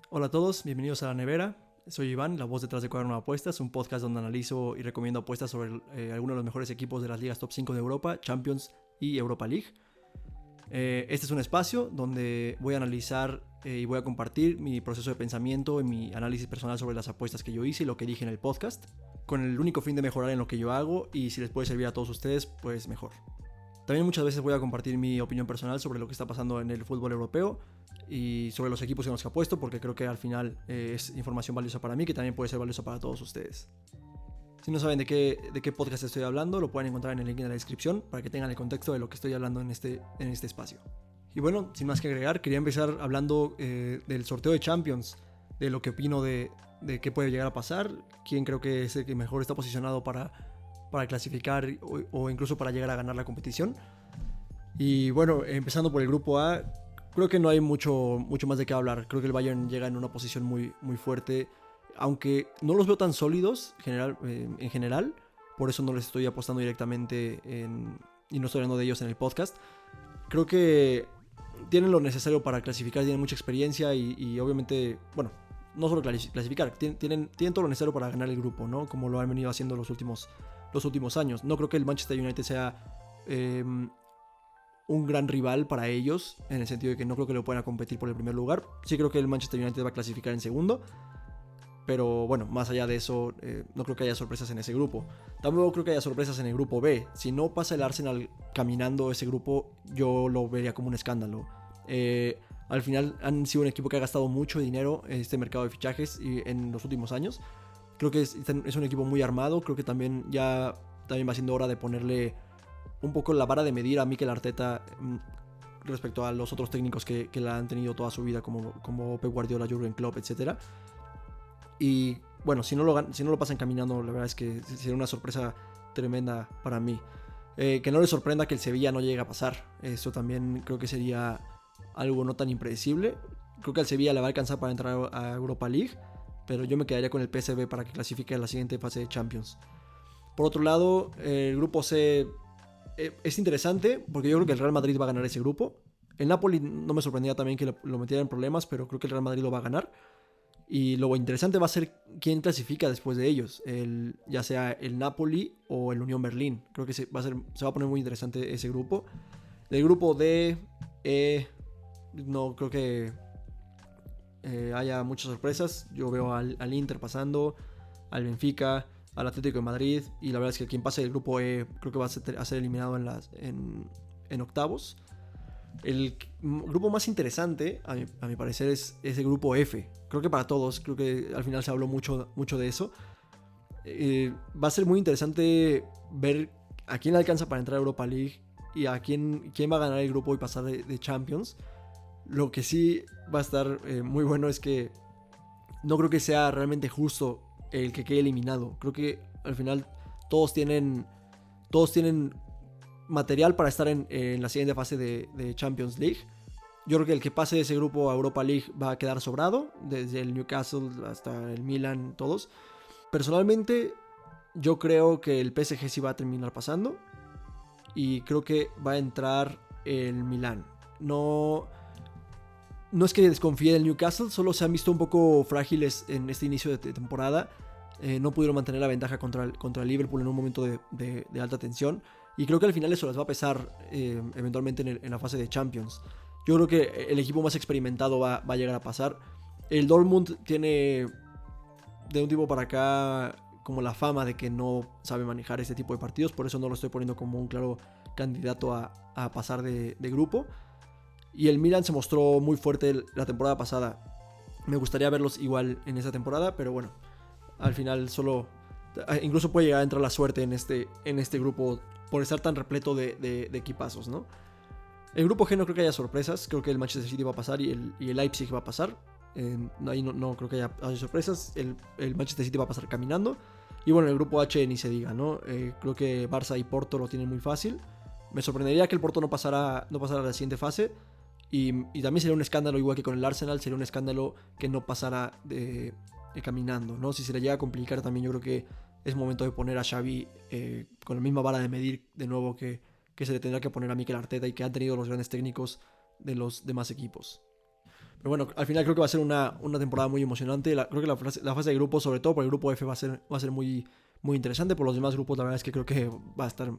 Hola a todos, bienvenidos a La Nevera. Soy Iván, la voz detrás de Cuaderno de Apuestas, un podcast donde analizo y recomiendo apuestas sobre algunos de los mejores equipos de las ligas top 5 de Europa, Champions y Europa League. Este es un espacio donde voy a analizar y voy a compartir mi proceso de pensamiento y mi análisis personal sobre las apuestas que yo hice y lo que dije en el podcast, con el único fin de mejorar en lo que yo hago y si les puede servir a todos ustedes, pues mejor. También muchas veces voy a compartir mi opinión personal sobre lo que está pasando en el fútbol europeo y sobre los equipos en los que apuesto, porque creo que al final es información valiosa para mí, que también puede ser valiosa para todos ustedes. Si no saben de qué podcast estoy hablando, lo pueden encontrar en el link en la descripción para que tengan el contexto de lo que estoy hablando en este espacio. Y bueno, sin más que agregar, quería empezar hablando del sorteo de Champions, de lo que opino de qué puede llegar a pasar, quién creo que es el que mejor está posicionado para clasificar o incluso para llegar a ganar la competición. Y bueno, empezando por el grupo A, creo que no hay mucho más de qué hablar. Creo que el Bayern llega en una posición muy fuerte, aunque no los veo tan sólidos en general, por eso no les estoy apostando directamente y no estoy hablando de ellos en el podcast. Creo que tienen lo necesario para clasificar, tienen mucha experiencia y obviamente, bueno, no solo clasificar, tienen todo lo necesario para ganar el grupo, ¿no? Como lo han venido haciendo los últimos años. No creo que el Manchester United sea un gran rival para ellos, en el sentido de que no creo que lo puedan competir por el primer lugar. Sí creo que el Manchester United va a clasificar en segundo, pero bueno, más allá de eso, no creo que haya sorpresas en ese grupo. Tampoco creo que haya sorpresas en el grupo B. Si no pasa el Arsenal caminando ese grupo, yo lo vería como un escándalo. Al final han sido un equipo que ha gastado mucho dinero en este mercado de fichajes en los últimos años. Creo que es un equipo muy armado. Creo que también va siendo hora de ponerle un poco la vara de medir a Mikel Arteta respecto a los otros técnicos que la han tenido toda su vida, como Pep Guardiola, Jurgen Klopp, etc. Y bueno, si no lo pasan caminando, la verdad es que sería una sorpresa tremenda para mí. Que no les sorprenda que el Sevilla no llegue a pasar. Eso también creo que sería algo no tan impredecible. Creo que al Sevilla le va a alcanzar para entrar a Europa League, pero yo me quedaría con el PSV para que clasifique a la siguiente fase de Champions. Por otro lado, el grupo C es interesante porque yo creo que el Real Madrid va a ganar ese grupo. El Napoli no me sorprendía también que lo metiera en problemas, pero creo que el Real Madrid lo va a ganar. Y lo interesante va a ser quién clasifica después de ellos, ya sea el Napoli o el Unión Berlín. Creo que se va a poner muy interesante ese grupo. Del grupo D, no creo que haya muchas sorpresas. Yo veo al Inter pasando, al Benfica, al Atlético de Madrid, y la verdad es que quien pase el grupo E creo que va a ser eliminado en octavos. El grupo más interesante, a mi parecer, es el grupo F. Creo que para todos, creo que al final se habló mucho de eso. Va a ser muy interesante ver a quién le alcanza para entrar a Europa League y a quién va a ganar el grupo y pasar de Champions. Lo que sí va a estar muy bueno es que no creo que sea realmente justo el que quede eliminado. Creo que al final todos tienen material para estar en la siguiente fase de Champions League. Yo creo que el que pase de ese grupo a Europa League va a quedar sobrado, desde el Newcastle hasta el Milan, todos. Personalmente, yo creo que el PSG sí va a terminar pasando y creo que va a entrar el Milan. No es que desconfíe del Newcastle, solo se han visto un poco frágiles en este inicio de temporada. No pudieron mantener la ventaja contra el Liverpool en un momento de alta tensión. Y creo que al final eso les va a pesar eventualmente en la fase de Champions. Yo creo que el equipo más experimentado va a llegar a pasar. El Dortmund tiene de un tiempo para acá como la fama de que no sabe manejar este tipo de partidos. Por eso no lo estoy poniendo como un claro candidato a pasar de grupo. Y el Milan se mostró muy fuerte la temporada pasada. Me gustaría verlos igual en esta temporada, pero bueno, al final incluso puede llegar a entrar la suerte en este grupo por estar tan repleto de equipazos, ¿no? El grupo G no creo que haya sorpresas. Creo que el Manchester City va a pasar y el Leipzig va a pasar. Ahí no creo que haya sorpresas. El Manchester City va a pasar caminando. Y bueno, el grupo H ni se diga, ¿no? Creo que Barça y Porto lo tienen muy fácil. Me sorprendería que el Porto no pasara a la siguiente fase. Y también sería un escándalo, igual que con el Arsenal, sería un escándalo que no pasara caminando, ¿no? Si se le llega a complicar también, yo creo que es momento de poner a Xavi con la misma vara de medir de nuevo que se le tendrá que poner a Mikel Arteta y que han tenido los grandes técnicos de los demás equipos. Pero bueno, al final creo que va a ser una temporada muy emocionante. Creo que la fase de grupos, sobre todo por el grupo F, va a ser muy, muy interesante. Por los demás grupos, la verdad es que creo que va a estar...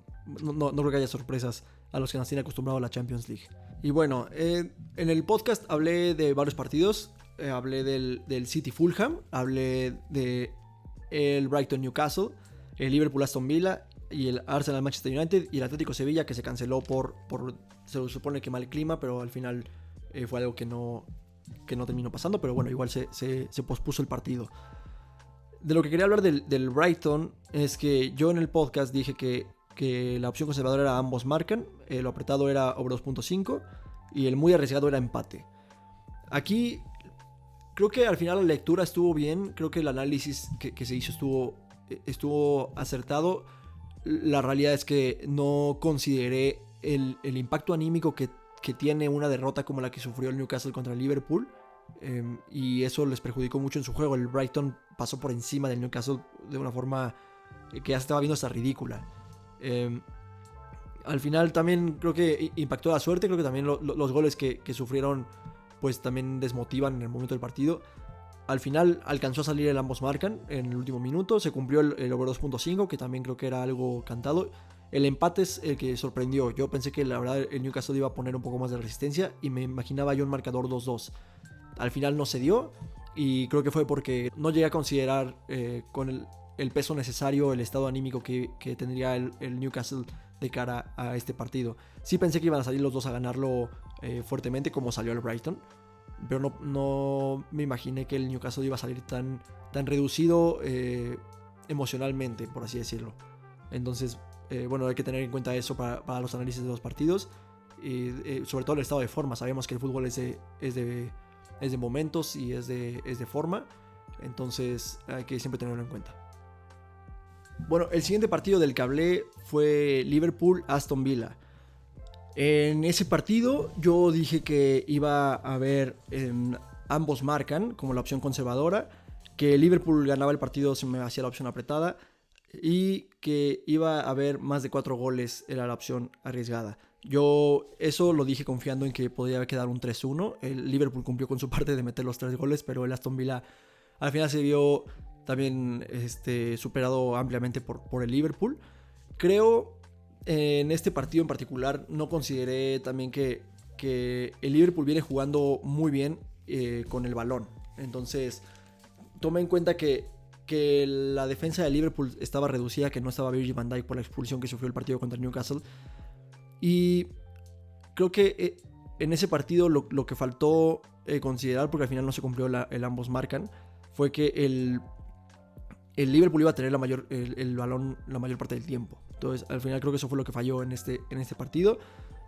No creo que haya sorpresas a los que nos tienen acostumbrados a la Champions League. Y bueno, en el podcast hablé de varios partidos. Hablé del City Fulham, hablé de el Brighton Newcastle, el Liverpool Aston Villa y el Arsenal Manchester United y el Atlético Sevilla, que se canceló por se supone que mal clima, pero al final fue algo que no terminó pasando, pero bueno, igual se pospuso el partido. De lo que quería hablar del Brighton es que yo en el podcast dije que la opción conservadora era ambos marcan, lo apretado era over 2.5 y el muy arriesgado era empate. Aquí creo que al final la lectura estuvo bien, creo que el análisis que se hizo estuvo acertado. La realidad es que no consideré el impacto anímico que tiene una derrota como la que sufrió el Newcastle contra el Liverpool, y eso les perjudicó mucho en su juego. El Brighton pasó por encima del Newcastle de una forma que ya se estaba viendo hasta ridícula. Al final también creo que impactó la suerte, creo que también los goles que sufrieron pues también desmotivan en el momento del partido. Al final alcanzó a salir el ambos marcan en el último minuto, se cumplió el over 2.5, que también creo que era algo cantado. El empate es el que sorprendió. Yo pensé que la verdad el Newcastle iba a poner un poco más de resistencia y me imaginaba yo un marcador 2-2. Al final no se dio y creo que fue porque no llegué a considerar con el peso necesario el estado anímico que tendría el Newcastle de cara a este partido. Sí pensé que iban a salir los dos a ganarlo fuertemente como salió el Brighton, pero no me imaginé que el Newcastle iba a salir tan reducido emocionalmente, por así decirlo. Entonces, bueno, hay que tener en cuenta eso para los análisis de los partidos, y sobre todo el estado de forma. Sabemos que el fútbol es de momentos y es de forma, entonces hay que siempre tenerlo en cuenta. Bueno, el siguiente partido del que hablé fue Liverpool-Aston Villa. En ese partido yo dije que iba a haber ambos marcan como la opción conservadora, que Liverpool ganaba el partido si me hacía la opción apretada y que iba a haber más de 4 goles, era la opción arriesgada. Yo eso lo dije confiando en que podría quedar un 3-1. El Liverpool cumplió con su parte de meter los 3 goles, pero el Aston Villa al final se vio también superado ampliamente por el Liverpool. Creo en este partido en particular no consideré también que el Liverpool viene jugando muy bien con el balón. Entonces tomé en cuenta que la defensa de Liverpool estaba reducida, que no estaba Virgil van Dijk por la expulsión que sufrió el partido contra el Newcastle. Y creo que en ese partido lo que faltó considerar, porque al final no se cumplió el ambos marcan, fue que el Liverpool iba a tener el balón la mayor parte del tiempo. Entonces al final creo que eso fue lo que falló en este partido.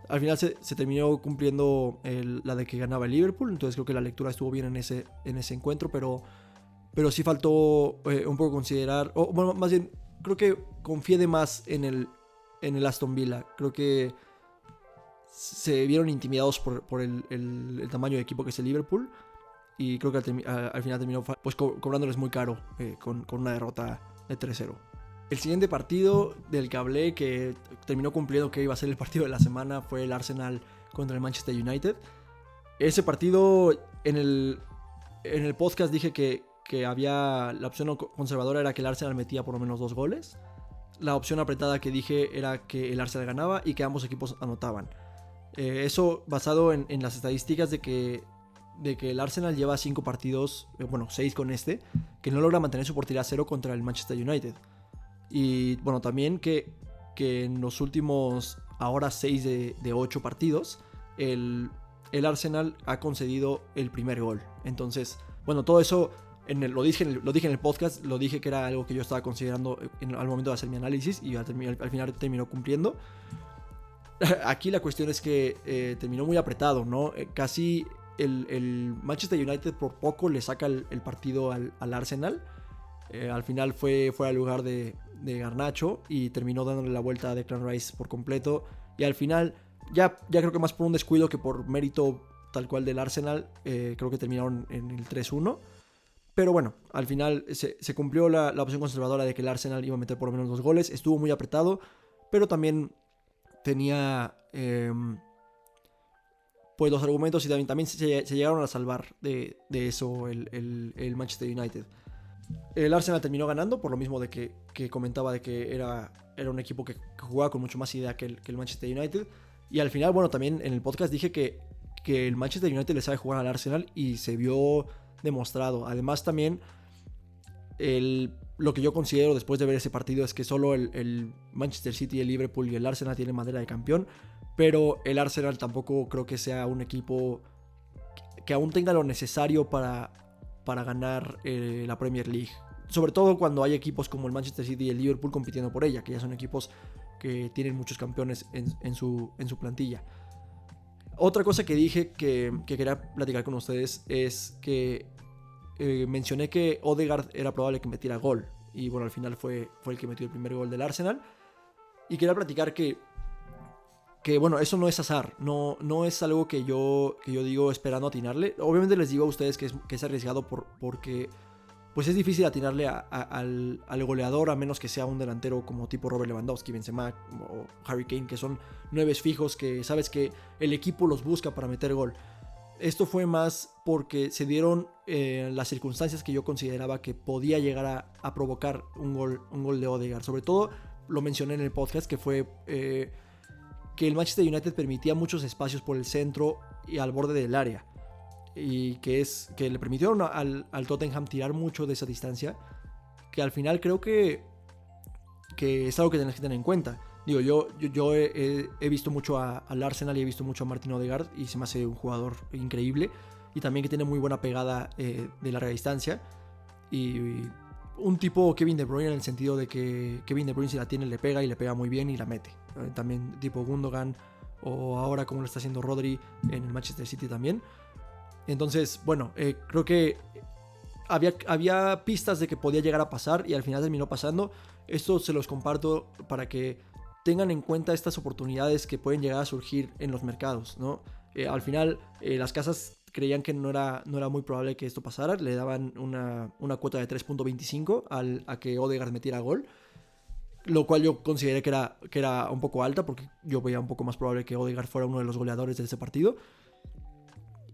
Al final se terminó cumpliendo la de que ganaba el Liverpool. Entonces creo que la lectura estuvo bien en ese encuentro, pero sí faltó un poco considerar, o bueno, más bien creo que confié de más en el Aston Villa. Creo que se vieron intimidados por el tamaño de equipo que es el Liverpool, y creo que al final terminó pues cobrándoles muy caro con una derrota de 3-0. El siguiente partido del que hablé, que terminó cumpliendo que iba a ser el partido de la semana, fue el Arsenal contra el Manchester United. Ese partido en el podcast dije que había la opción conservadora, era que el Arsenal metía por lo menos 2 goles. La opción apretada que dije era que el Arsenal ganaba y que ambos equipos anotaban. Eso basado en las estadísticas de que el Arsenal lleva 5 partidos, 6 con que no logra mantener su portería a 0 contra el Manchester United. Y bueno, también que en los últimos ahora 6 de 8 partidos el Arsenal ha concedido el primer gol. Entonces, bueno, todo eso lo dije en el podcast, lo dije que era algo que yo estaba considerando al momento de hacer mi análisis, y al final terminó cumpliendo. Aquí la cuestión es que terminó muy apretado, ¿no? Casi el Manchester United por poco le saca el partido al Arsenal. Al final fue al lugar de Garnacho y terminó dándole la vuelta a Declan Rice por completo. Y al final, ya creo que más por un descuido que por mérito tal cual del Arsenal, creo que terminaron en el 3-1. Pero bueno, al final se cumplió la opción conservadora de que el Arsenal iba a meter por lo menos 2 goles. Estuvo muy apretado, pero también tenía pues los argumentos y también se llegaron a salvar de eso el Manchester United. El Arsenal terminó ganando por lo mismo de que comentaba de que era un equipo que jugaba con mucho más idea que el Manchester United. Y al final, bueno, también en el podcast dije que el Manchester United le sabe jugar al Arsenal y se vio demostrado. Además también lo que yo considero después de ver ese partido es que solo el Manchester City, el Liverpool y el Arsenal tienen madera de campeón, pero el Arsenal tampoco creo que sea un equipo que aún tenga lo necesario para ganar la Premier League. Sobre todo cuando hay equipos como el Manchester City y el Liverpool compitiendo por ella, que ya son equipos que tienen muchos campeones en su plantilla. Otra cosa que dije que quería platicar con ustedes es que mencioné que Odegaard era probable que metiera gol. Y bueno, al final fue el que metió el primer gol del Arsenal. Y quería platicar que bueno, eso no es azar. No es algo que yo digo esperando atinarle. Obviamente les digo a ustedes que es arriesgado porque pues es difícil atinarle al goleador, a menos que sea un delantero como tipo Robert Lewandowski, Benzema o Harry Kane, que son 9 fijos que sabes que el equipo los busca para meter gol. Esto fue más porque se dieron las circunstancias que yo consideraba que podía llegar a provocar un gol de Odegaard. Sobre todo lo mencioné en el podcast, que fue que el Manchester United permitía muchos espacios por el centro y al borde del área. Y que le permitieron al Tottenham tirar mucho de esa distancia, que al final creo que es algo que tenés que tener en cuenta. Digo, yo he visto mucho al Arsenal y he visto mucho a Martin Odegaard y se me hace un jugador increíble y también que tiene muy buena pegada de larga distancia y un tipo Kevin De Bruyne, en el sentido de que Kevin De Bruyne, si la tiene, le pega y le pega muy bien y la mete. También tipo Gundogan, o ahora como lo está haciendo Rodri en el Manchester City también. Entonces, bueno, creo que había pistas de que podía llegar a pasar y al final terminó pasando. Esto se los comparto para que tengan en cuenta estas oportunidades que pueden llegar a surgir en los mercados, ¿no? Al final, las casas creían que no era muy probable que esto pasara. Le daban una cuota de 3.25 a que Odegaard metiera gol, lo cual yo consideré que era un poco alta, porque yo veía un poco más probable que Odegaard fuera uno de los goleadores de ese partido.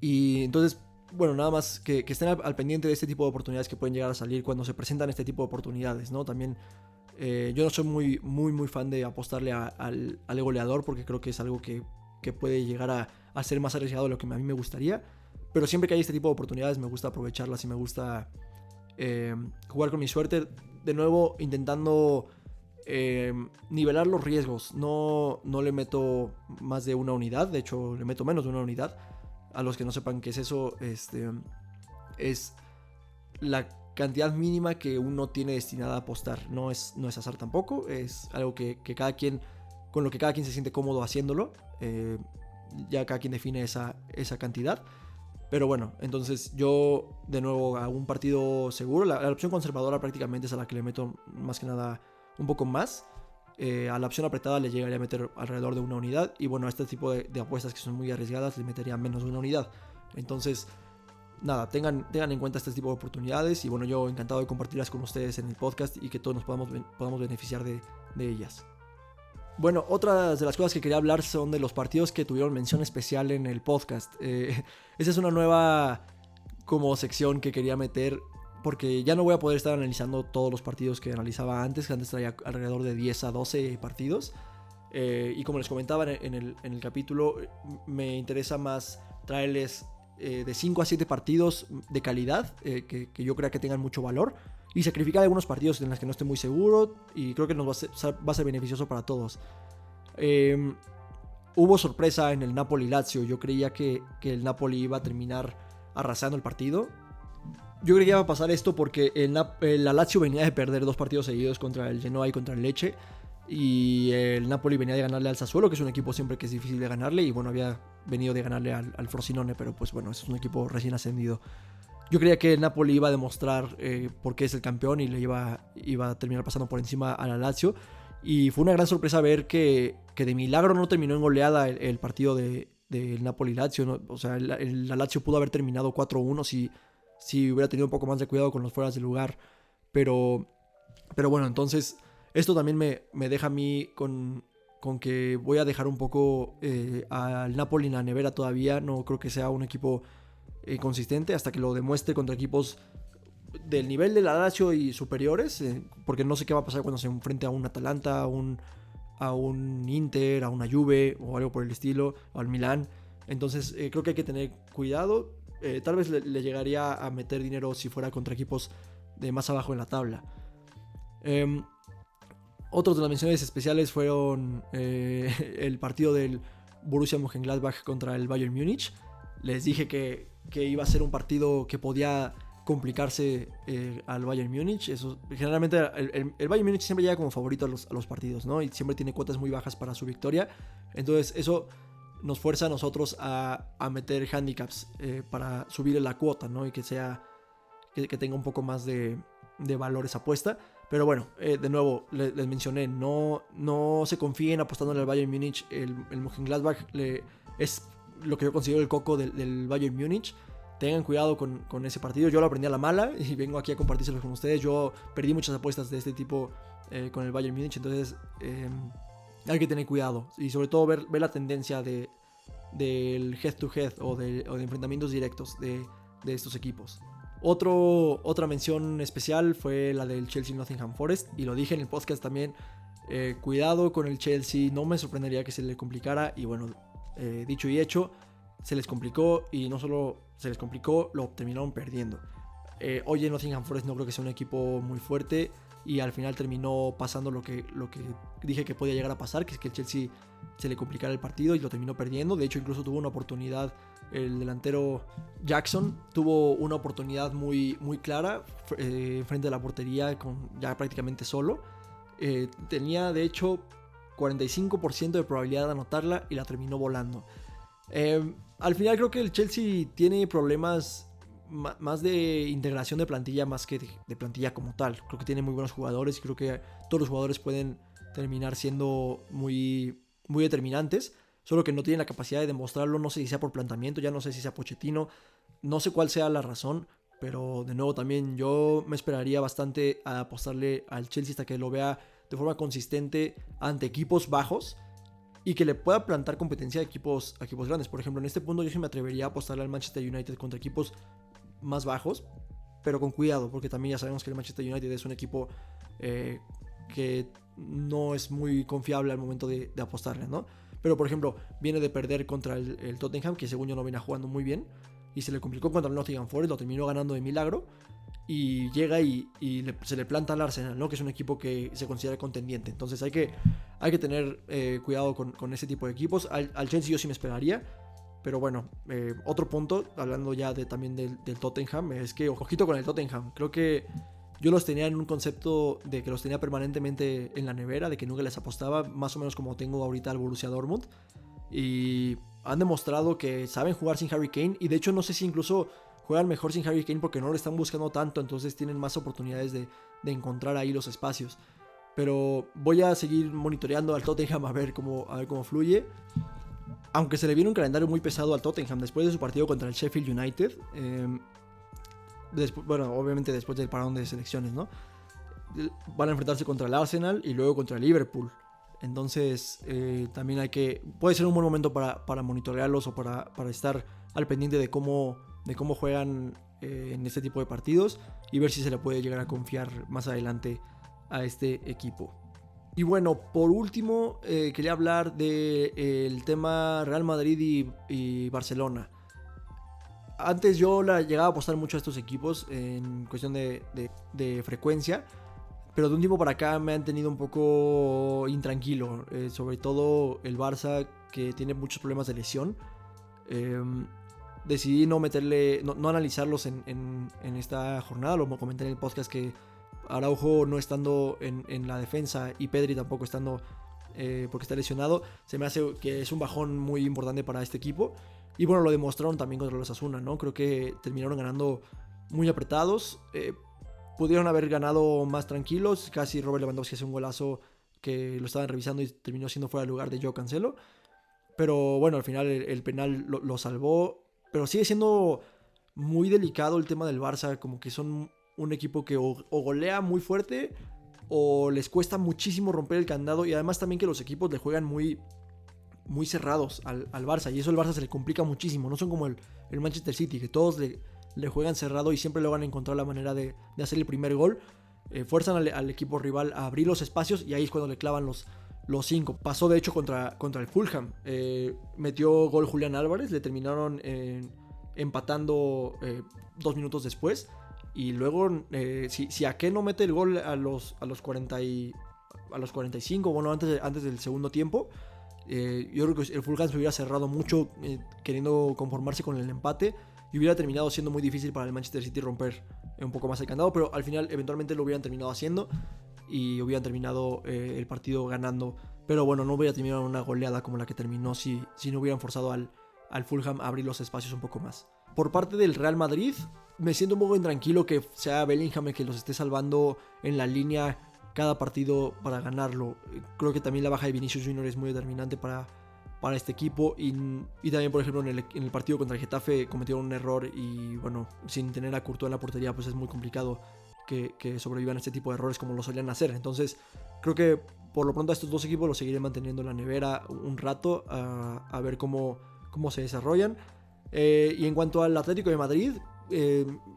Y entonces, bueno, nada más que estén al pendiente de este tipo de oportunidades que pueden llegar a salir cuando se presentan este tipo de oportunidades, ¿no? También yo no soy muy fan de apostarle al goleador, porque creo que es algo que puede llegar a ser más arriesgado de lo que a mí me gustaría. Pero siempre que hay este tipo de oportunidades me gusta aprovecharlas y me gusta jugar con mi suerte. De nuevo, intentando nivelar los riesgos. No le meto más de una unidad, de hecho le meto menos de una unidad. A los que no sepan qué es eso, es la cantidad mínima que uno tiene destinada a apostar. No es azar tampoco, es algo que cada quien, con lo que cada quien se siente cómodo haciéndolo. Ya cada quien define esa cantidad. Pero bueno, entonces yo de nuevo hago un partido seguro. La opción conservadora prácticamente es a la que le meto más que nada un poco más. A la opción apretada le llegaría a meter alrededor de una unidad. Y bueno, a este tipo de apuestas que son muy arriesgadas le metería menos de una unidad. Entonces, nada, tengan en cuenta este tipo de oportunidades. Y bueno, yo encantado de compartirlas con ustedes en el podcast y que todos nos podamos beneficiar de ellas. Bueno, otras de las cosas que quería hablar son de los partidos que tuvieron mención especial en el podcast. Esa es una nueva como sección que quería meter, porque ya no voy a poder estar analizando todos los partidos que analizaba antes, que antes traía alrededor de 10 a 12 partidos. Y como les comentaba en el capítulo, me interesa más traerles de 5 a 7 partidos de calidad, que yo crea que tengan mucho valor, y sacrificar algunos partidos en los que no esté muy seguro, y creo que nos va a ser beneficioso para todos. Hubo sorpresa en el Napoli-Lazio. Yo creía que el Napoli iba a terminar arrasando el partido. Yo creía que iba a pasar esto porque la Lazio venía de perder 2 partidos seguidos contra el Genoa y contra el Lecce, y el Napoli venía de ganarle al Sassuolo, que es un equipo siempre que es difícil de ganarle, y bueno, había venido de ganarle al Frosinone, pero pues bueno, es un equipo recién ascendido. Yo creía que el Napoli iba a demostrar por qué es el campeón y le iba a terminar pasando por encima a la Lazio, y fue una gran sorpresa ver que de milagro no terminó en goleada el partido del Napoli-Lazio, ¿no? O sea, la Lazio pudo haber terminado 4-1 si hubiera tenido un poco más de cuidado con los fueras de lugar, pero bueno, entonces esto también me deja a mí con con que voy a dejar un poco al Napoli en la nevera todavía. No creo que sea un equipo consistente hasta que lo demuestre contra equipos del nivel de la Lazio y superiores, porque no sé qué va a pasar cuando se enfrente a un Atalanta, a un Inter, a una Juve o algo por el estilo, o al Milán. Entonces creo que hay que tener cuidado. Tal vez le llegaría a meter dinero si fuera contra equipos de más abajo en la tabla. Otros de las menciones especiales fueron el partido del Borussia Mönchengladbach contra el Bayern Múnich. Les dije que iba a ser un partido que podía complicarse al Bayern Múnich. Eso, generalmente el Bayern Múnich siempre llega como favorito a los partidos, ¿no? Y siempre tiene cuotas muy bajas para su victoria. Entonces eso nos fuerza a nosotros a meter handicaps para subir la cuota, ¿no? Y que tenga un poco más de valor esa apuesta. Pero bueno, de nuevo, les mencioné, no se confíen apostándole al Bayern Múnich. El Mönchengladbach es lo que yo considero el coco del Bayern Múnich. Tengan cuidado con ese partido. Yo lo aprendí a la mala y vengo aquí a compartírselos con ustedes. Yo perdí muchas apuestas de este tipo con el Bayern Múnich. Entonces hay que tener cuidado. Y sobre todo ver la tendencia del head to head o de enfrentamientos directos de estos equipos. Otra mención especial fue la del Chelsea Nottingham Forest. Y lo dije en el podcast también. Cuidado con el Chelsea. No me sorprendería que se le complicara. Y bueno, dicho y hecho, se les complicó. Y no solo se les complicó, lo terminaron perdiendo. Hoy en Nottingham Forest no creo que sea un equipo muy fuerte. Y al final terminó pasando lo que dije que podía llegar a pasar, que es que el Chelsea se le complicara el partido y lo terminó perdiendo. De hecho, incluso tuvo una oportunidad. El delantero Jackson tuvo una oportunidad muy, muy clara frente a la portería, ya prácticamente solo. Tenía de hecho 45% de probabilidad de anotarla y la terminó volando. Al final creo que el Chelsea tiene problemas más de integración de plantilla más que de plantilla como tal. Creo que tiene muy buenos jugadores y creo que todos los jugadores pueden terminar siendo muy, muy determinantes. Solo que no tienen la capacidad de demostrarlo. No sé si sea por planteamiento, ya no sé si sea Pochettino. No sé cuál sea la razón. Pero de nuevo también yo me esperaría bastante a apostarle al Chelsea hasta que lo vea de forma consistente ante equipos bajos y que le pueda plantar competencia a equipos grandes. Por ejemplo, en este punto yo sí me atrevería a apostarle al Manchester United contra equipos más bajos, pero con cuidado, porque también ya sabemos que el Manchester United es un equipo que no es muy confiable al momento de apostarle, ¿no? Pero por ejemplo, viene de perder contra el Tottenham, que según yo no viene jugando muy bien, y se le complicó contra el Nottingham Forest, lo terminó ganando de milagro, y llega y se le planta al Arsenal, ¿no? Que es un equipo que se considera contendiente. Entonces hay que tener cuidado con ese tipo de equipos. Al Chelsea yo sí me esperaría. Pero bueno, otro punto, hablando ya también del Tottenham, es que ojito con el Tottenham. Creo que yo los tenía en un concepto de que los tenía permanentemente en la nevera, de que nunca les apostaba, más o menos como tengo ahorita al Borussia Dortmund. Y han demostrado que saben jugar sin Harry Kane. Y de hecho no sé si incluso juegan mejor sin Harry Kane porque no lo están buscando tanto. Entonces tienen más oportunidades de encontrar ahí los espacios. Pero voy a seguir monitoreando al Tottenham a ver cómo fluye. Aunque se le viene un calendario muy pesado al Tottenham después de su partido contra el Sheffield United. Obviamente después del parón de selecciones, ¿no? Van a enfrentarse contra el Arsenal y luego contra el Liverpool. Entonces también puede ser un buen momento para monitorearlos o para estar al pendiente de cómo juegan en este tipo de partidos y ver si se le puede llegar a confiar más adelante a este equipo. Y bueno, por último quería hablar del tema Real Madrid y Barcelona. Antes yo llegaba a apostar mucho a estos equipos en cuestión de frecuencia, pero de un tiempo para acá me han tenido un poco intranquilo, sobre todo el Barça, que tiene muchos problemas de lesión. Decidí no analizarlos en esta jornada. Lo comenté en el podcast que Araujo no estando en la defensa y Pedri tampoco estando porque está lesionado, se me hace que es un bajón muy importante para este equipo. Y bueno, lo demostraron también contra los Osasuna, ¿no? Creo que terminaron ganando muy apretados. Pudieron haber ganado más tranquilos. Casi Robert Lewandowski hace un golazo que lo estaban revisando y terminó siendo fuera de lugar de Joao Cancelo. Pero bueno, al final el penal lo salvó. Pero sigue siendo muy delicado el tema del Barça. Como que son un equipo que o golea muy fuerte o les cuesta muchísimo romper el candado, y además también que los equipos le juegan muy cerrados al Barça, y eso al Barça se le complica muchísimo. No son como el Manchester City, que todos le juegan cerrado y siempre logran encontrar la manera de hacer el primer gol. Fuerzan al equipo rival a abrir los espacios, y ahí es cuando le clavan los 5. Pasó de hecho contra el Fulham. Metió gol Julián Álvarez, le terminaron empatando 2 minutos después. Y luego, si Ake no mete el gol a los 45, bueno, antes del segundo tiempo, yo creo que el Fulham se hubiera cerrado mucho, queriendo conformarse con el empate, y hubiera terminado siendo muy difícil para el Manchester City romper un poco más el candado, pero al final eventualmente lo hubieran terminado haciendo y hubieran terminado el partido ganando. Pero bueno, no hubiera terminado una goleada como la que terminó si no hubieran forzado al Fulham a abrir los espacios un poco más. Por parte del Real Madrid, me siento un poco intranquilo que sea Bellingham el que los esté salvando en la línea cada partido para ganarlo. Creo que también la baja de Vinicius Junior es muy determinante para este equipo, y también, por ejemplo, en el partido contra el Getafe cometieron un error, y bueno, sin tener a Courtois en la portería, pues es muy complicado que sobrevivan a este tipo de errores como lo solían hacer. Entonces creo que por lo pronto a estos dos equipos los seguiré manteniendo en la nevera un rato, a ver cómo se desarrollan. Y en cuanto al Atlético de Madrid,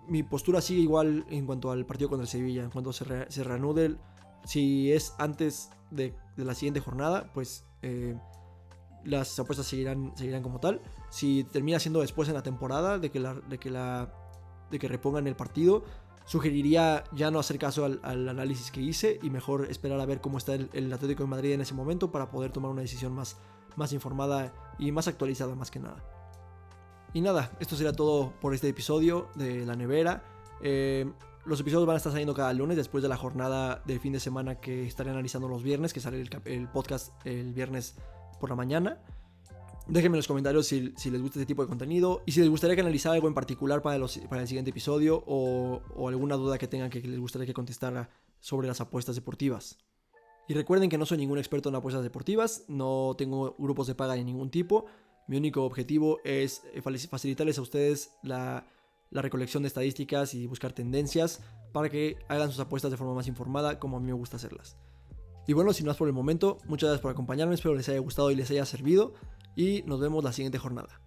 mi postura sigue igual en cuanto al partido contra el Sevilla. En cuanto se reanude, si es antes de la siguiente jornada, pues las apuestas seguirán como tal. Si termina siendo después en la temporada de que repongan el partido, sugeriría ya no hacer caso al análisis que hice y mejor esperar a ver cómo está el Atlético de Madrid en ese momento, para poder tomar una decisión más informada y más actualizada, más que nada. Y nada, esto será todo por este episodio de La Nevera. Los episodios van a estar saliendo cada lunes después de la jornada de fin de semana que estaré analizando los viernes, que sale el podcast el viernes por la mañana. Déjenme en los comentarios si les gusta este tipo de contenido, y si les gustaría que analizara algo en particular para el siguiente episodio, o alguna duda que tengan que les gustaría que contestara sobre las apuestas deportivas. Y recuerden que no soy ningún experto en apuestas deportivas, no tengo grupos de paga de ningún tipo. Mi único objetivo es facilitarles a ustedes la recolección de estadísticas y buscar tendencias para que hagan sus apuestas de forma más informada, como a mí me gusta hacerlas. Y bueno, sin más por el momento, muchas gracias por acompañarme, espero les haya gustado y les haya servido, y nos vemos la siguiente jornada.